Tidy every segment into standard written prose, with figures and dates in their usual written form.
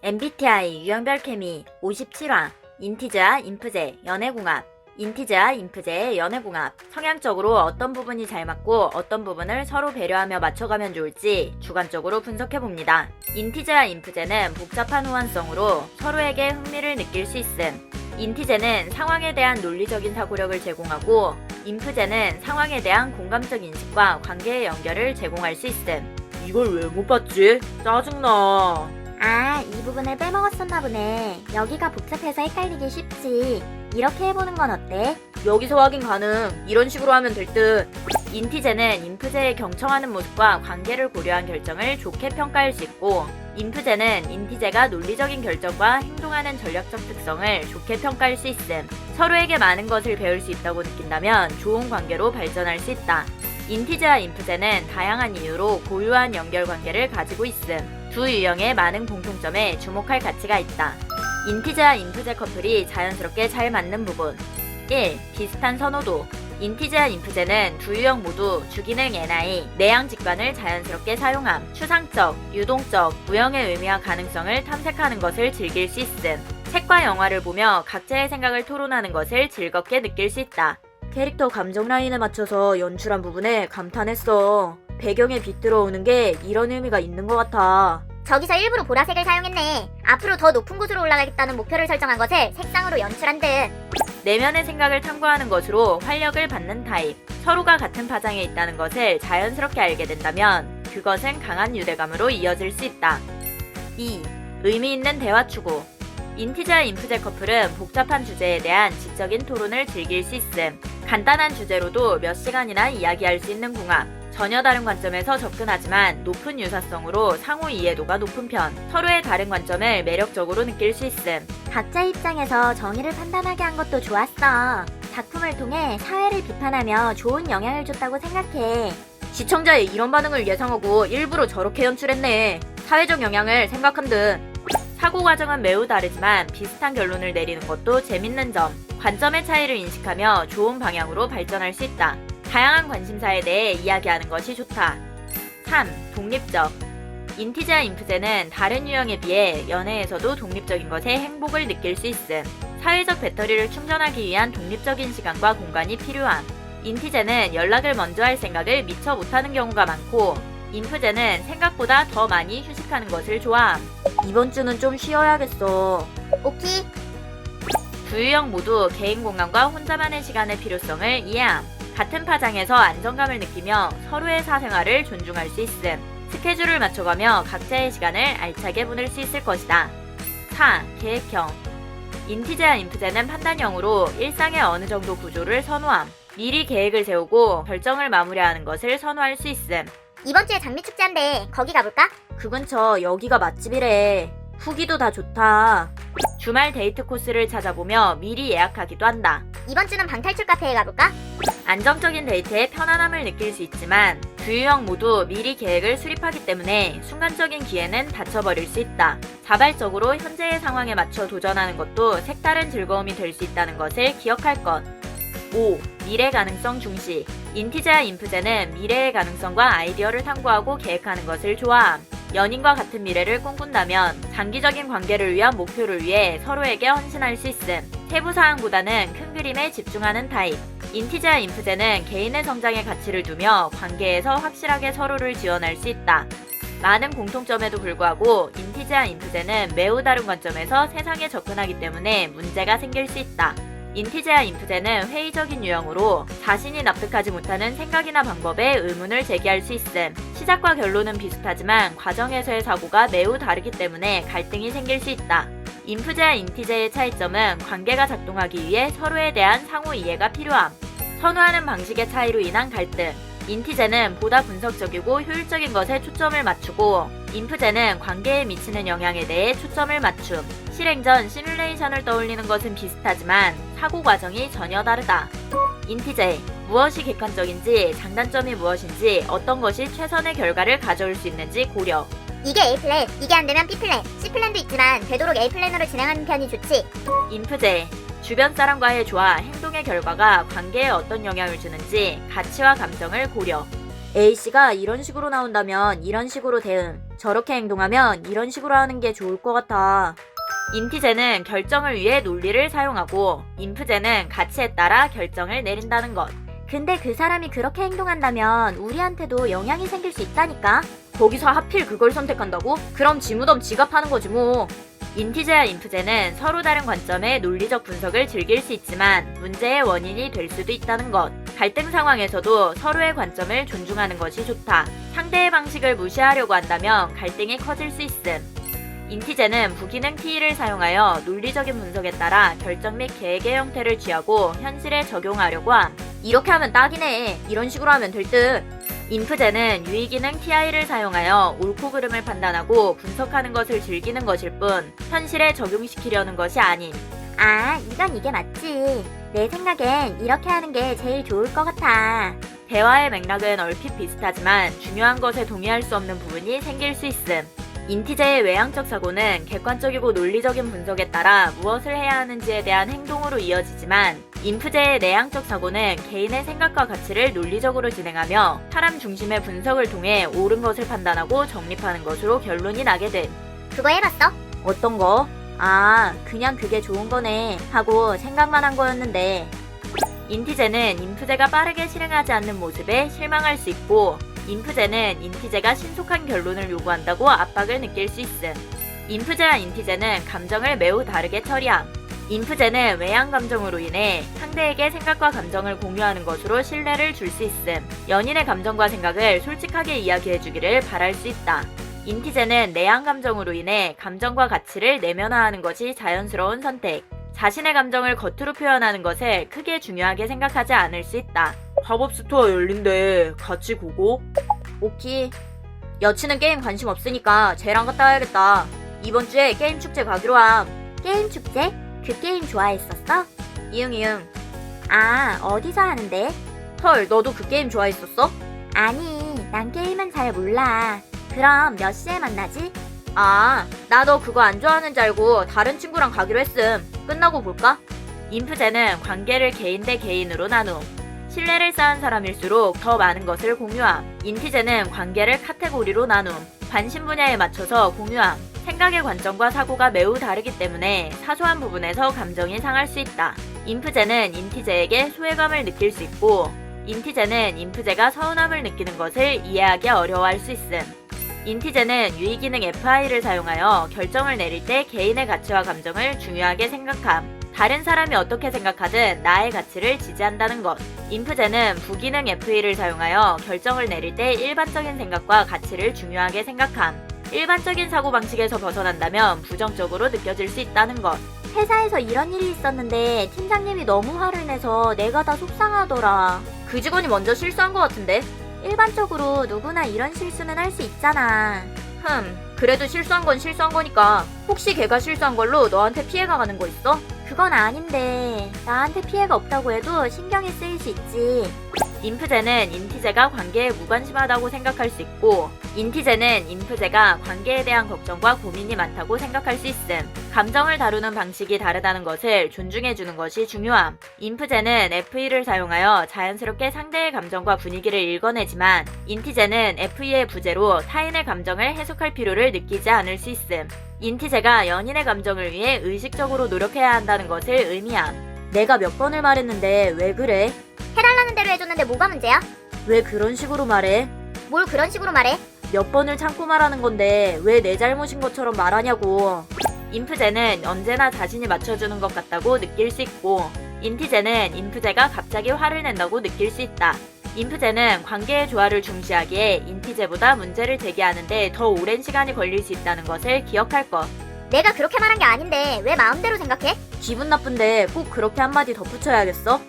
MBTI 유형별 케미 57화 인티제와 인프제 연애궁합. 인티제와 인프제의 연애궁합. 성향적으로 어떤 부분이 잘 맞고 어떤 부분을 서로 배려하며 맞춰가면 좋을지 주관적으로 분석해봅니다. 인티제와 인프제는 복잡한 호환성으로 서로에게 흥미를 느낄 수 있음. 인티제는 상황에 대한 논리적인 사고력을 제공하고 인프제는 상황에 대한 공감적 인식과 관계의 연결을 제공할 수 있음. 이걸 왜 못 봤지? 짜증나. 아, 이 부분을 빼먹었었나 보네. 여기가 복잡해서 헷갈리기 쉽지. 이렇게 해보는 건 어때? 여기서 확인 가능. 이런 식으로 하면 될 듯. 인티제는 인프제의 경청하는 모습과 관계를 고려한 결정을 좋게 평가할 수 있고, 인프제는 인티제가 논리적인 결정과 행동하는 전략적 특성을 좋게 평가할 수 있음. 서로에게 많은 것을 배울 수 있다고 느낀다면 좋은 관계로 발전할 수 있다. 인티제와 인프제는 다양한 이유로 고유한 연결관계를 가지고 있음. 두 유형의 많은 공통점에 주목할 가치가 있다. 인티제와 인프제 커플이 자연스럽게 잘 맞는 부분. 1. 비슷한 선호도. 인티제와 인프제는 두 유형 모두 주기능 NI, 내향 직관을 자연스럽게 사용함. 추상적, 유동적, 무형의 의미와 가능성을 탐색하는 것을 즐길 수 있음. 책과 영화를 보며 각자의 생각을 토론하는 것을 즐겁게 느낄 수 있다. 캐릭터 감정 라인에 맞춰서 연출한 부분에 감탄했어. 배경에 빛 들어오는 게 이런 의미가 있는 것 같아. 저기서 일부러 보라색을 사용했네. 앞으로 더 높은 곳으로 올라가겠다는 목표를 설정한 것을 색상으로 연출한 듯. 내면의 생각을 탐구하는 것으로 활력을 받는 타입. 서로가 같은 파장에 있다는 것을 자연스럽게 알게 된다면 그것은 강한 유대감으로 이어질 수 있다. 2. 의미 있는 대화 추구. 인티제와 인프제 커플은 복잡한 주제에 대한 지적인 토론을 즐길 수 있음. 간단한 주제로도 몇 시간이나 이야기할 수 있는 궁합. 전혀 다른 관점에서 접근하지만 높은 유사성으로 상호 이해도가 높은 편. 서로의 다른 관점을 매력적으로 느낄 수 있음. 각자 입장에서 정의를 판단하게 한 것도 좋았어. 작품을 통해 사회를 비판하며 좋은 영향을 줬다고 생각해. 시청자의 이런 반응을 예상하고 일부러 저렇게 연출했네. 사회적 영향을 생각한 듯. 사고 과정은 매우 다르지만 비슷한 결론을 내리는 것도 재밌는 점. 관점의 차이를 인식하며 좋은 방향으로 발전할 수 있다. 다양한 관심사에 대해 이야기하는 것이 좋다. 3. 독립적. 인티제와 인프제는 다른 유형에 비해 연애에서도 독립적인 것에 행복을 느낄 수 있음. 사회적 배터리를 충전하기 위한 독립적인 시간과 공간이 필요함. 인티제는 연락을 먼저 할 생각을 미처 못하는 경우가 많고, 인프제는 생각보다 더 많이 휴식하는 것을 좋아함. 이번 주는 좀 쉬어야겠어. 오키? 두 유형 모두 개인 공간과 혼자만의 시간의 필요성을 이해함. 같은 파장에서 안정감을 느끼며 서로의 사생활을 존중할 수 있음. 스케줄을 맞춰가며 각자의 시간을 알차게 보낼 수 있을 것이다. 4. 계획형. 인티제와 인프제는 판단형으로 일상의 어느 정도 구조를 선호함. 미리 계획을 세우고 결정을 마무리하는 것을 선호할 수 있음. 이번 주에 장미축제한데 거기 가볼까? 그 근처 여기가 맛집이래. 후기도 다 좋다. 주말 데이트 코스를 찾아보며 미리 예약하기도 한다. 이번 주는 방탈출 카페에 가볼까? 안정적인 데이트에 편안함을 느낄 수 있지만 두 유형 모두 미리 계획을 수립하기 때문에 순간적인 기회는 다쳐버릴 수 있다. 자발적으로 현재의 상황에 맞춰 도전하는 것도 색다른 즐거움이 될 수 있다는 것을 기억할 것. 5. 미래 가능성 중시. 인티제와 인프제는 미래의 가능성과 아이디어를 탐구하고 계획하는 것을 좋아함. 연인과 같은 미래를 꿈꾼다면 장기적인 관계를 위한 목표를 위해 서로에게 헌신할 수 있음. 세부 사항보다는 큰 그림에 집중하는 타입. 인티제와 인프제는 개인의 성장에 가치를 두며 관계에서 확실하게 서로를 지원할 수 있다. 많은 공통점에도 불구하고 인티제와 인프제는 매우 다른 관점에서 세상에 접근하기 때문에 문제가 생길 수 있다. 인티제와 인프제는 회의적인 유형으로 자신이 납득하지 못하는 생각이나 방법에 의문을 제기할 수 있음. 시작과 결론은 비슷하지만 과정에서의 사고가 매우 다르기 때문에 갈등이 생길 수 있다. 인프제와 인티제의 차이점은 관계가 작동하기 위해 서로에 대한 상호 이해가 필요함. 선호하는 방식의 차이로 인한 갈등. 인티제는 보다 분석적이고 효율적인 것에 초점을 맞추고, 인프제는 관계에 미치는 영향에 대해 초점을 맞춤. 실행 전 시뮬레이션을 떠올리는 것은 비슷하지만 사고 과정이 전혀 다르다. 인티제. 무엇이 객관적인지, 장단점이 무엇인지, 어떤 것이 최선의 결과를 가져올 수 있는지 고려. 이게 A플랜, 이게 안되면 B플랜, C플랜도 있지만 되도록 A플랜으로 진행하는 편이 좋지. 인프제. 주변 사람과의 조화, 행동의 결과가 관계에 어떤 영향을 주는지 가치와 감정을 고려. A씨가 이런 식으로 나온다면 이런 식으로 대응. 저렇게 행동하면 이런 식으로 하는 게 좋을 것 같아. 인티제는 결정을 위해 논리를 사용하고 인프제는 가치에 따라 결정을 내린다는 것. 근데 그 사람이 그렇게 행동한다면 우리한테도 영향이 생길 수 있다니까? 거기서 하필 그걸 선택한다고? 그럼 지무덤 지갑하는 거지 뭐. 인티제와 인프제는 서로 다른 관점의 논리적 분석을 즐길 수 있지만 문제의 원인이 될 수도 있다는 것. 갈등 상황에서도 서로의 관점을 존중하는 것이 좋다. 상대의 방식을 무시하려고 한다면 갈등이 커질 수 있음. 인티제는 부기능 T를 사용하여 논리적인 분석에 따라 결정 및 계획의 형태를 취하고 현실에 적용하려고 함. 이렇게 하면 딱이네. 이런 식으로 하면 될 듯. 인프제는 유의기능 TI를 사용하여 옳고 그름을 판단하고 분석하는 것을 즐기는 것일 뿐 현실에 적용시키려는 것이 아님. 아, 이건 이게 맞지. 내 생각엔 이렇게 하는 게 제일 좋을 것 같아. 대화의 맥락은 얼핏 비슷하지만 중요한 것에 동의할 수 없는 부분이 생길 수 있음. 인티제의 외향적 사고는 객관적이고 논리적인 분석에 따라 무엇을 해야 하는지에 대한 행동으로 이어지지만 인프제의 내향적 사고는 개인의 생각과 가치를 논리적으로 진행하며 사람 중심의 분석을 통해 옳은 것을 판단하고 정립하는 것으로 결론이 나게 됨. 그거 해봤어? 어떤 거? 아, 그냥 그게 좋은 거네 하고 생각만 한 거였는데. 인티제는 인프제가 빠르게 실행하지 않는 모습에 실망할 수 있고 인프제는 인티제가 신속한 결론을 요구한다고 압박을 느낄 수 있음. 인프제와 인티제는 감정을 매우 다르게 처리함. 인프제는 외향 감정으로 인해 상대에게 생각과 감정을 공유하는 것으로 신뢰를 줄 수 있음. 연인의 감정과 생각을 솔직하게 이야기해주기를 바랄 수 있다. 인티제는 내향 감정으로 인해 감정과 가치를 내면화하는 것이 자연스러운 선택. 자신의 감정을 겉으로 표현하는 것을 크게 중요하게 생각하지 않을 수 있다. 팝업 스토어 열린대. 같이 고고? 오키. 여친은 게임 관심 없으니까 쟤랑 갔다 와야겠다. 이번 주에 게임 축제 가기로 함. 게임 축제? 그 게임 좋아했었어? 이응. 아, 어디서 하는데? 헐, 너도 그 게임 좋아했었어? 아니, 난 게임은 잘 몰라. 그럼 몇 시에 만나지? 아, 나 너 그거 안 좋아하는 줄 알고 다른 친구랑 가기로 했음. 끝나고 볼까? 인프제는 관계를 개인 대 개인으로 나눔. 신뢰를 쌓은 사람일수록 더 많은 것을 공유함. 인티제는 관계를 카테고리로 나눔. 관심 분야에 맞춰서 공유함. 생각의 관점과 사고가 매우 다르기 때문에 사소한 부분에서 감정이 상할 수 있다. 인프제는 인티제에게 소외감을 느낄 수 있고 인티제는 인프제가 서운함을 느끼는 것을 이해하기 어려워할 수 있음. 인티제는 유의기능 FI를 사용하여 결정을 내릴 때 개인의 가치와 감정을 중요하게 생각함. 다른 사람이 어떻게 생각하든 나의 가치를 지지한다는 것. 인프제는 부기능 FE를 사용하여 결정을 내릴 때 일반적인 생각과 가치를 중요하게 생각함. 일반적인 사고방식에서 벗어난다면 부정적으로 느껴질 수 있다는 것. 회사에서 이런 일이 있었는데 팀장님이 너무 화를 내서 내가 다 속상하더라. 그 직원이 먼저 실수한 것 같은데? 일반적으로 누구나 이런 실수는 할 수 있잖아. 그래도 실수한 건 실수한 거니까. 혹시 걔가 실수한 걸로 너한테 피해가 가는 거 있어? 그건 아닌데 나한테 피해가 없다고 해도 신경이 쓰일 수 있지. 인프제는 인티제가 관계에 무관심하다고 생각할 수 있고 인티제는 인프제가 관계에 대한 걱정과 고민이 많다고 생각할 수 있음. 감정을 다루는 방식이 다르다는 것을 존중해주는 것이 중요함. 인프제는 FE를 사용하여 자연스럽게 상대의 감정과 분위기를 읽어내지만 인티제는 FE의 부재로 타인의 감정을 해석할 필요를 느끼지 않을 수 있음. 인티제가 연인의 감정을 위해 의식적으로 노력해야 한다는 것을 의미함. 내가 몇 번을 말했는데 왜 그래? 해달라는 대로 해줬는데 뭐가 문제야? 왜 그런 식으로 말해? 뭘 그런 식으로 말해? 몇 번을 참고 말하는 건데 왜 내 잘못인 것처럼 말하냐고. 인프제는 언제나 자신이 맞춰주는 것 같다고 느낄 수 있고 인티제는 인프제가 갑자기 화를 낸다고 느낄 수 있다. 인프제는 관계의 조화를 중시하기에 인티제보다 문제를 제기하는데 더 오랜 시간이 걸릴 수 있다는 것을 기억할 것. 내가 그렇게 말한 게 아닌데 왜 마음대로 생각해? 기분 나쁜데 꼭 그렇게 한마디 덧붙여야겠어?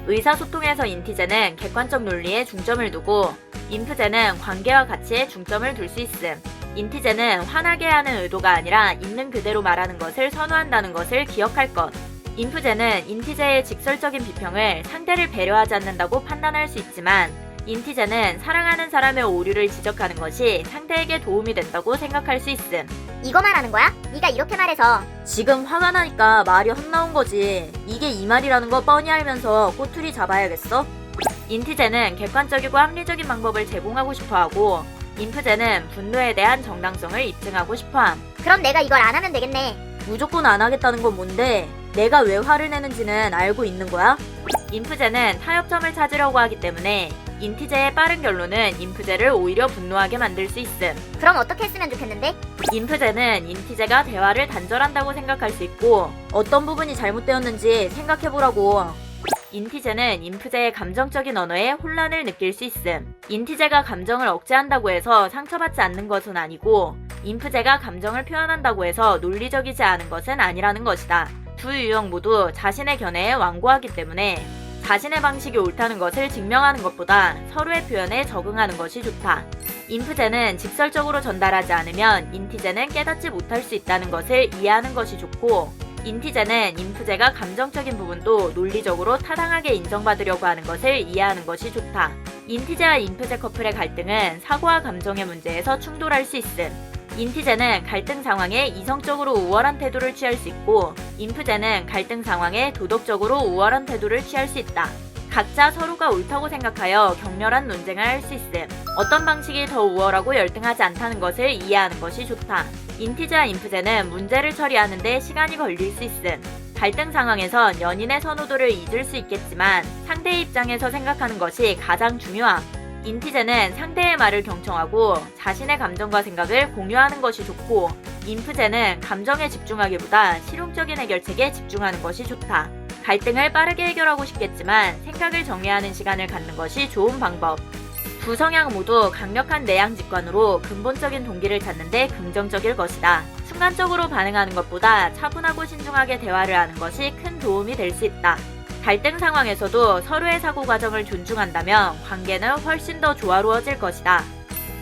의사소통에서 인티제는 객관적 논리에 중점을 두고 인프제는 관계와 가치에 중점을 둘 수 있음. 인티제는 화나게 하는 의도가 아니라 있는 그대로 말하는 것을 선호한다는 것을 기억할 것. 인프제는 인티제의 직설적인 비평을 상대를 배려하지 않는다고 판단할 수 있지만 인티제는 사랑하는 사람의 오류를 지적하는 것이 상대에게 도움이 된다고 생각할 수 있음. 이거 말하는 거야? 네가 이렇게 말해서. 지금 화가 나니까 말이 헛나온 거지. 이게 이 말이라는 거 뻔히 알면서 꼬투리 잡아야겠어? 인티제는 객관적이고 합리적인 방법을 제공하고 싶어하고 인프제는 분노에 대한 정당성을 입증하고 싶어함. 그럼 내가 이걸 안 하면 되겠네. 무조건 안 하겠다는 건 뭔데? 내가 왜 화를 내는지는 알고 있는 거야? 인프제는 타협점을 찾으려고 하기 때문에 인티제의 빠른 결론은 인프제를 오히려 분노하게 만들 수 있음. 그럼 어떻게 했으면 좋겠는데? 인프제는 인티제가 대화를 단절한다고 생각할 수 있고 어떤 부분이 잘못되었는지 생각해보라고. 인티제는 인프제의 감정적인 언어에 혼란을 느낄 수 있음. 인티제가 감정을 억제한다고 해서 상처받지 않는 것은 아니고 인프제가 감정을 표현한다고 해서 논리적이지 않은 것은 아니라는 것이다. 두 유형 모두 자신의 견해에 완고하기 때문에 자신의 방식이 옳다는 것을 증명하는 것보다 서로의 표현에 적응하는 것이 좋다. 인프제는 직설적으로 전달하지 않으면 인티제는 깨닫지 못할 수 있다는 것을 이해하는 것이 좋고, 인티제는 인프제가 감정적인 부분도 논리적으로 타당하게 인정받으려고 하는 것을 이해하는 것이 좋다. 인티제와 인프제 커플의 갈등은 사고와 감정의 문제에서 충돌할 수 있음. 인티제는 갈등 상황에 이성적으로 우월한 태도를 취할 수 있고, 인프제는 갈등 상황에 도덕적으로 우월한 태도를 취할 수 있다. 각자 서로가 옳다고 생각하여 격렬한 논쟁을 할 수 있음. 어떤 방식이 더 우월하고 열등하지 않다는 것을 이해하는 것이 좋다. 인티제와 인프제는 문제를 처리하는 데 시간이 걸릴 수 있음. 갈등 상황에선 연인의 선호도를 잊을 수 있겠지만 상대의 입장에서 생각하는 것이 가장 중요함. 인티제는 상대의 말을 경청하고 자신의 감정과 생각을 공유하는 것이 좋고, 인프제는 감정에 집중하기보다 실용적인 해결책에 집중하는 것이 좋다. 갈등을 빠르게 해결하고 싶겠지만 생각을 정리하는 시간을 갖는 것이 좋은 방법. 두 성향 모두 강력한 내향 직관으로 근본적인 동기를 찾는 데 긍정적일 것이다. 순간적으로 반응하는 것보다 차분하고 신중하게 대화를 하는 것이 큰 도움이 될 수 있다. 갈등 상황에서도 서로의 사고 과정을 존중한다면 관계는 훨씬 더 조화로워질 것이다.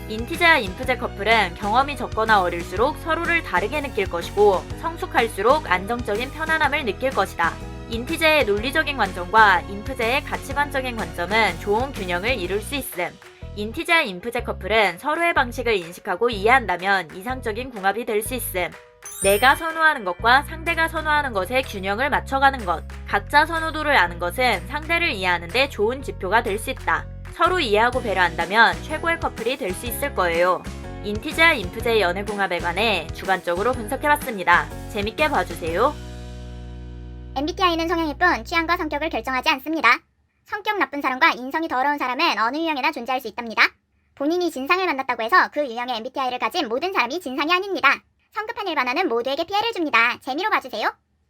인티제와 인프제 커플은 경험이 적거나 어릴수록 서로를 다르게 느낄 것이고, 성숙할수록 안정적인 편안함을 느낄 것이다. 인티제의 논리적인 관점과 인프제의 가치관적인 관점은 좋은 균형을 이룰 수 있음. 인티제와 인프제 커플은 서로의 방식을 인식하고 이해한다면 이상적인 궁합이 될 수 있음. 내가 선호하는 것과 상대가 선호하는 것의 균형을 맞춰가는 것. 각자 선호도를 아는 것은 상대를 이해하는 데 좋은 지표가 될 수 있다. 서로 이해하고 배려한다면 최고의 커플이 될 수 있을 거예요. 인티제와 인프제의 연애 궁합에 관해 주관적으로 분석해봤습니다. 재밌게 봐주세요. MBTI는 성향일 뿐 취향과 성격을 결정하지 않습니다. 성격 나쁜 사람과 인성이 더러운 사람은 어느 유형에나 존재할 수 있답니다. 본인이 진상을 만났다고 해서 그 유형의 MBTI를 가진 모든 사람이 진상이 아닙니다. 성급한 일반화는 모두에게 피해를 줍니다. 재미로 봐주세요.